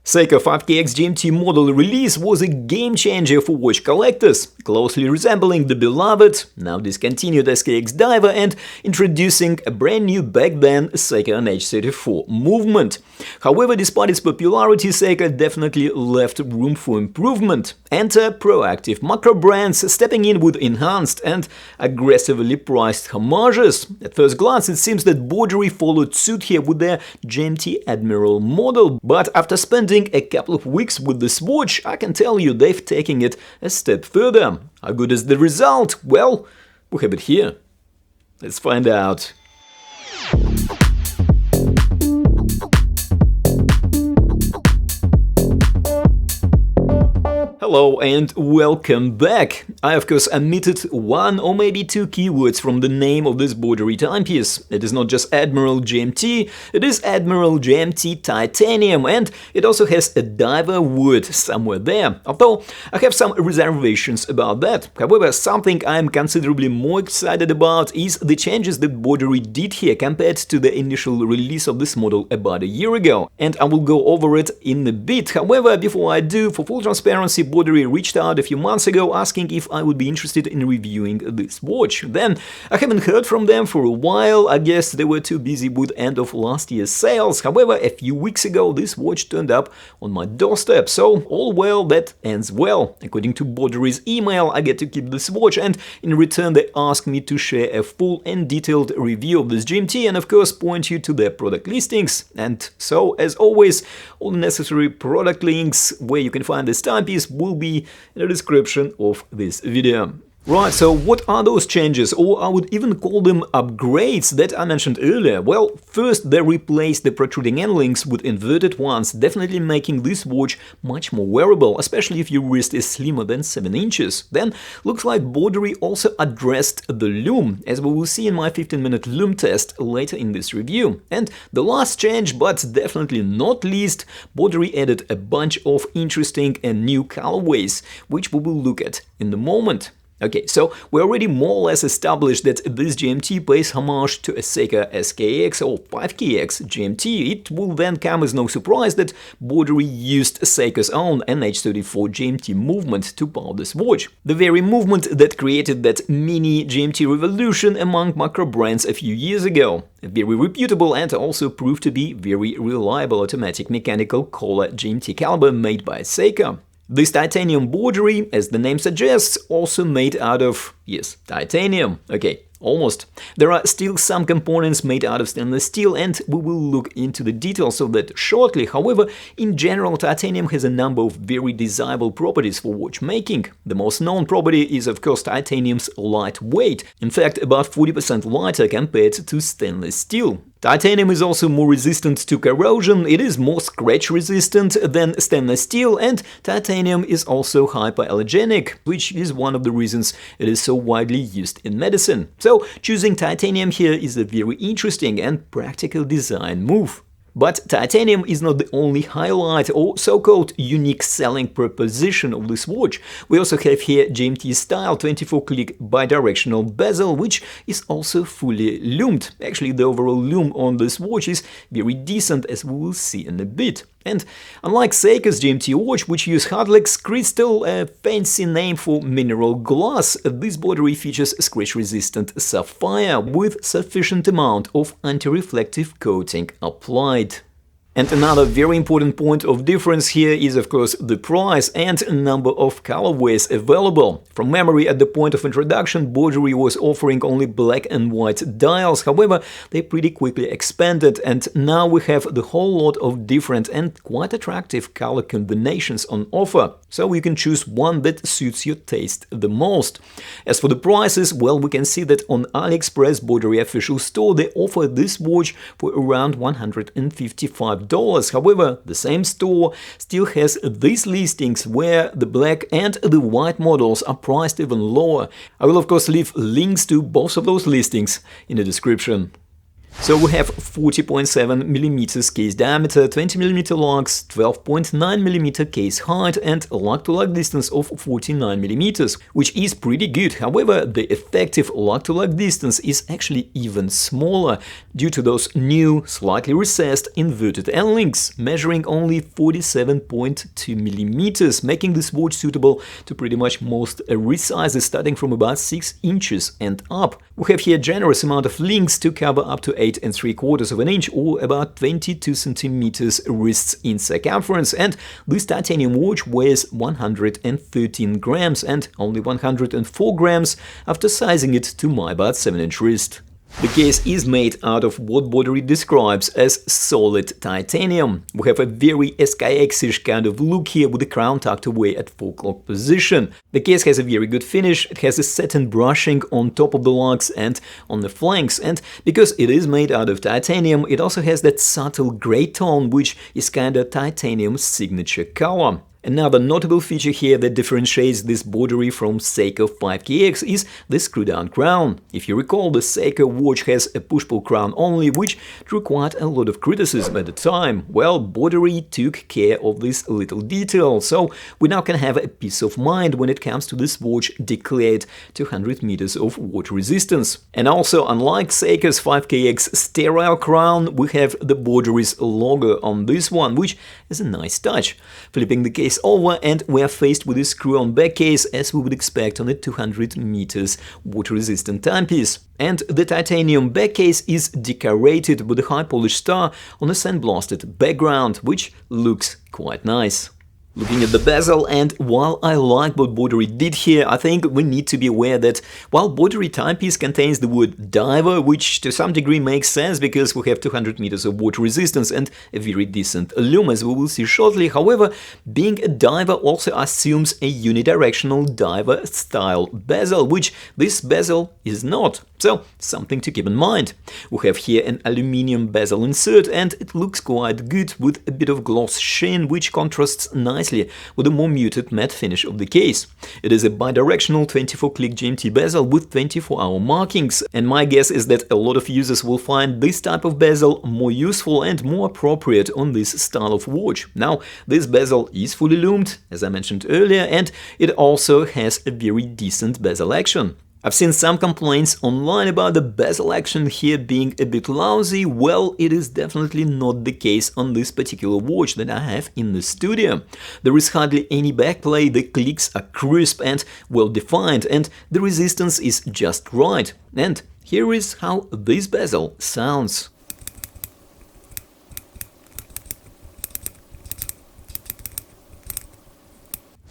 Seiko 5KX GMT model release was a game-changer for watch collectors, closely resembling the beloved, now discontinued SKX Diver and introducing a brand new back then Seiko NH34 movement. However, despite its popularity, Seiko definitely left room for improvement. Enter proactive macro brands stepping in with enhanced and aggressively priced homages. At first glance, it seems that Boderry followed suit here with their GMT Admiral model, but after spending a couple of weeks with this watch, I can tell you they've taken it a step further. How good is the result? Well, we have it here. Let's find out. Hello and welcome back. I of course omitted one or maybe two keywords from the name of this Boderry timepiece. It is not just Admiral GMT, it is Admiral GMT Titanium, and it also has a diver word somewhere there, although I have some reservations about that. However, something I'm considerably more excited about is the changes that Boderry did here compared to the initial release of this model about a year ago, and I will go over it in a bit. However, before I do, for full transparency, Boderry reached out a few months ago asking if I would be interested in reviewing this watch. Then I haven't heard from them for a while. I guess they were too busy with end of last year's sales. However, a few weeks ago this watch turned up on my doorstep, so all well that ends well. According to Boderry's email, I get to keep this watch, and in return they ask me to share a full and detailed review of this GMT and of course point you to their product listings. And so, as always, all the necessary product links where you can find this timepiece will be in the description of this video. Right, so what are those changes, or I would even call them upgrades that I mentioned earlier? Well, first they replaced the protruding end links with inverted ones, definitely making this watch much more wearable, especially if your wrist is slimmer than 7 inches. Then, looks like Boderry also addressed the lume, as we will see in my 15-minute lume test later in this review. And the last change, but definitely not least, Boderry added a bunch of interesting and new colorways, which we will look at in a moment. Okay, so we already more or less established that this GMT pays homage to a Seiko SKX or 5KX GMT. It will then come as no surprise that Boderry used Seiko's own NH34 GMT movement to power this watch. The very movement that created that mini GMT revolution among macro brands a few years ago. A very reputable and also proved to be very reliable automatic mechanical collar GMT caliber made by Seiko. This titanium Boderry, as the name suggests, also made out of, yes, titanium. Okay, almost. There are still some components made out of stainless steel, and we will look into the details of that shortly. However, in general, titanium has a number of very desirable properties for watchmaking. The most known property is, of course, titanium's lightweight, in fact, about 40% lighter compared to stainless steel. Titanium is also more resistant to corrosion, it is more scratch resistant than stainless steel, and titanium is also hypoallergenic, which is one of the reasons it is so widely used in medicine. So choosing titanium here is a very interesting and practical design move. But titanium is not the only highlight or so-called unique selling proposition of this watch. We also have here GMT style 24-click bidirectional bezel, which is also fully lumed. Actually, the overall lume on this watch is very decent, as we will see in a bit. And unlike Seiko's GMT watch, which use Hardlex crystal, a fancy name for mineral glass, this Boderry features scratch-resistant sapphire with sufficient amount of anti-reflective coating applied. And another very important point of difference here is, of course, the price and number of colorways available. From memory, at the point of introduction, Boderry was offering only black and white dials. However, they pretty quickly expanded, and now we have the whole lot of different and quite attractive color combinations on offer. So you can choose one that suits your taste the most. As for the prices, well, we can see that on AliExpress Boderry official store they offer this watch for around $155. However, the same store still has these listings where the black and the white models are priced even lower. I will of course leave links to both of those listings in the description. So we have 40.7mm case diameter, 20mm lugs, 12.9mm case height and lug-to-lug distance of 49mm, which is pretty good. However, the effective lug-to-lug distance is actually even smaller due to those new, slightly recessed inverted L-links, measuring only 47.2mm, making this watch suitable to pretty much most wrist sizes starting from about 6 inches and up. We have here a generous amount of links to cover up to 8 3/4 of an inch or about 22 centimeters wrists in circumference, and this titanium watch weighs 113 grams and only 104 grams after sizing it to my about 7-inch wrist. The case is made out of what Boderry describes as solid titanium. We have a very SKX-ish kind of look here with the crown tucked away at 4 o'clock position. The case has a very good finish, it has a satin brushing on top of the lugs and on the flanks, and because it is made out of titanium, it also has that subtle grey tone which is kinda titanium's signature color. Another notable feature here that differentiates this Boderry from Seiko 5KX is the screw-down crown. If you recall, the Seiko watch has a push-pull crown only, which drew quite a lot of criticism at the time. Well, Boderry took care of this little detail, so we now can have a peace of mind when it comes to this watch declared 200 meters of water resistance. And also, unlike Seiko's 5KX sterile crown, we have the Boderry's logo on this one, which is a nice touch. Flipping the case over and we are faced with a screw-on back case as we would expect on a 200 meters water-resistant timepiece. And the titanium back case is decorated with a high-polished star on a sandblasted background, which looks quite nice. Looking at the bezel, and while I like what Boderry did here, I think we need to be aware that while Boderry timepiece contains the word diver, which to some degree makes sense because we have 200 meters of water resistance and a very decent lume, as we will see shortly, however, being a diver also assumes a unidirectional diver style bezel, which this bezel is not. So, something to keep in mind. We have here an aluminium bezel insert and it looks quite good with a bit of gloss sheen which contrasts nicely with the more muted matte finish of the case. It is a bidirectional 24-click GMT bezel with 24-hour markings, and my guess is that a lot of users will find this type of bezel more useful and more appropriate on this style of watch. Now, this bezel is fully lumed, as I mentioned earlier, and it also has a very decent bezel action. I've seen some complaints online about the bezel action here being a bit lousy. Well, it is definitely not the case on this particular watch that I have in the studio. There is hardly any backplay, the clicks are crisp and well defined, and the resistance is just right. And here is how this bezel sounds.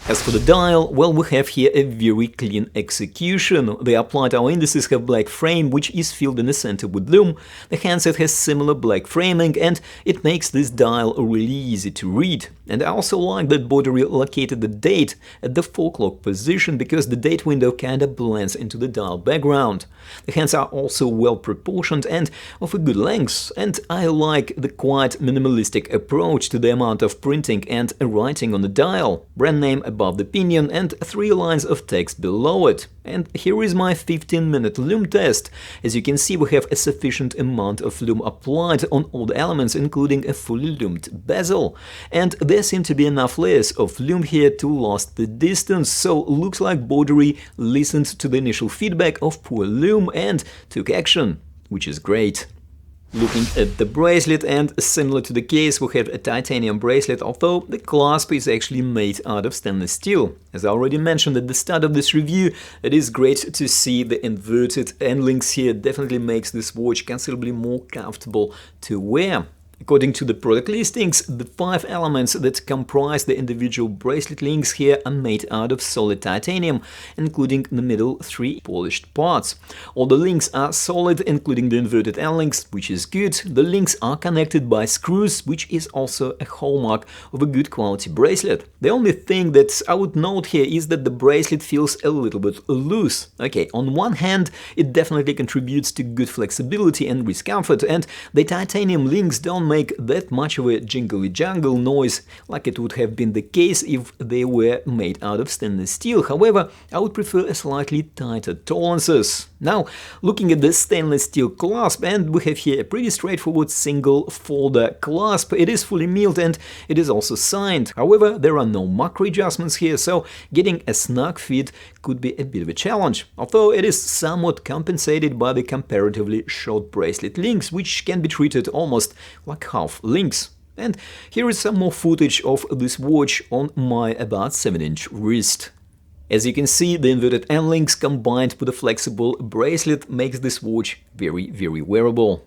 As for the dial, well, we have here a very clean execution. The applied hour indices have black frame, which is filled in the center with lume. The handset has similar black framing, and it makes this dial really easy to read. And I also like that Boderry located the date at the 4 o'clock position, because the date window kinda blends into the dial background. The hands are also well proportioned and of a good length, and I like the quite minimalistic approach to the amount of printing and writing on the dial. Brand name above the pinion and 3 lines of text below it. And here is my 15-minute lume test. As you can see, we have a sufficient amount of lume applied on all the elements, including a fully lumed bezel. And there seem to be enough layers of lume here to last the distance, so looks like Boderry listened to the initial feedback of poor lume and took action, which is great. Looking at the bracelet, and similar to the case, we have a titanium bracelet, although the clasp is actually made out of stainless steel. As I already mentioned at the start of this review, it is great to see the inverted end links here. Definitely makes this watch considerably more comfortable to wear. According to the product listings, the 5 elements that comprise the individual bracelet links here are made out of solid titanium, including the middle 3 polished parts. All the links are solid, including the inverted end links, which is good. The links are connected by screws, which is also a hallmark of a good quality bracelet. The only thing that I would note here is that the bracelet feels a little bit loose. Okay, on one hand, it definitely contributes to good flexibility and wrist comfort, and the titanium links don't make that much of a jingly-jangle noise like it would have been the case if they were made out of stainless steel. However, I would prefer a slightly tighter tolerances. Now, looking at the stainless steel clasp, and we have here a pretty straightforward single folder clasp. It is fully milled and it is also signed. However, there are no macro adjustments here, so getting a snug fit could be a bit of a challenge, although it is somewhat compensated by the comparatively short bracelet links, which can be treated almost like half links. And here is some more footage of this watch on my about 7-inch wrist. As you can see, the inverted end links combined with a flexible bracelet makes this watch very, very wearable.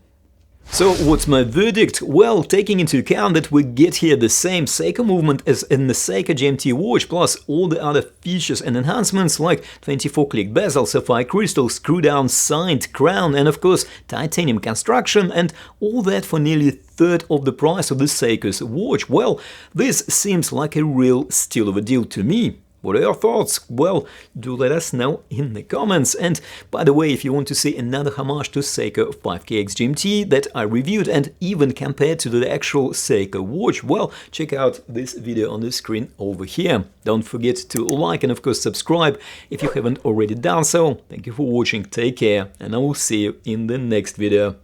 So what's my verdict? Well, taking into account that we get here the same Seiko movement as in the Seiko GMT watch, plus all the other features and enhancements like 24-click bezel, sapphire crystal, screw-down signed crown, and of course titanium construction, and all that for nearly a third of the price of the Seiko's watch, well, this seems like a real steal of a deal to me. What are your thoughts? Well, do let us know in the comments. And by the way, if you want to see another homage to Seiko 5KX GMT that I reviewed and even compared to the actual Seiko watch, well, check out this video on the screen over here. Don't forget to like and of course subscribe if you haven't already done so. Thank you for watching, take care, and I will see you in the next video.